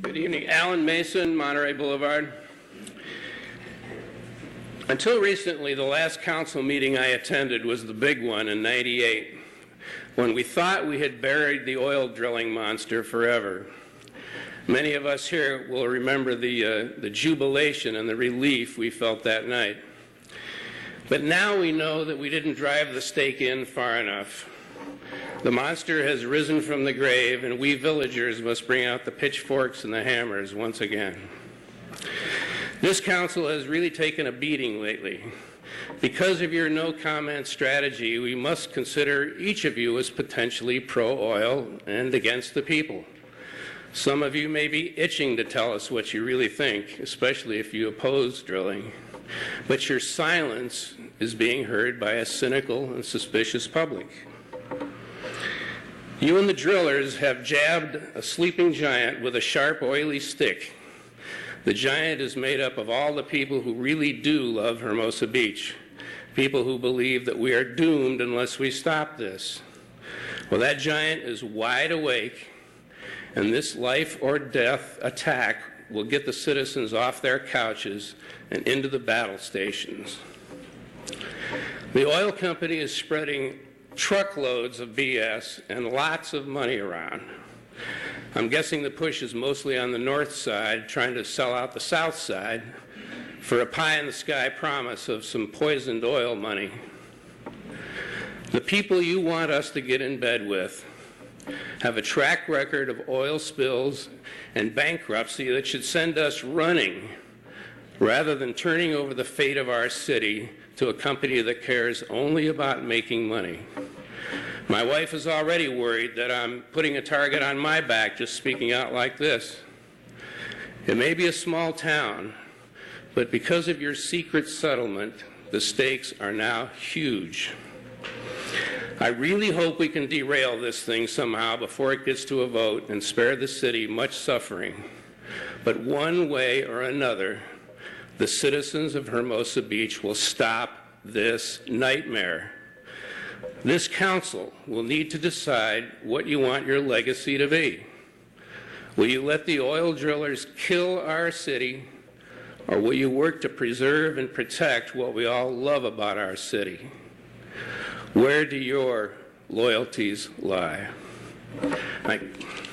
Good evening. Alan Mason, Monterey Boulevard. Until recently, the last council meeting I attended was the big one in '98, when we thought we had buried the oil drilling monster forever. Many of us here will remember the jubilation and the relief we felt that night. But now we know that we didn't drive the stake in far enough. The monster has risen from the grave, and we villagers must bring out the pitchforks and the hammers once again. This council has really taken a beating lately. Because of your no-comment strategy, we must consider each of you as potentially pro-oil and against the people. Some of you may be itching to tell us what you really think, especially if you oppose drilling. But your silence is being heard by a cynical and suspicious public. You and the drillers have jabbed a sleeping giant with a sharp, oily stick. The giant is made up of all the people who really do love Hermosa Beach, people who believe that we are doomed unless we stop this. Well, that giant is wide awake, and this life or death attack will get the citizens off their couches and into the battle stations. The oil company is spreading truckloads of BS and lots of money around. I'm guessing the push is mostly on the north side, trying to sell out the south side for a pie-in-the-sky promise of some poisoned oil money. The people you want us to get in bed with have a track record of oil spills and bankruptcy that should send us running rather than turning over the fate of our city to a company that cares only about making money. My wife is already worried that I'm putting a target on my back just speaking out like this. It may be a small town, but because of your secret settlement, the stakes are now huge. I really hope we can derail this thing somehow before it gets to a vote and spare the city much suffering. But one way or another, the citizens of Hermosa Beach will stop this nightmare. This council will need to decide what you want your legacy to be. Will you let the oil drillers kill our city, or will you work to preserve and protect what we all love about our city? Where do your loyalties lie? Thank you.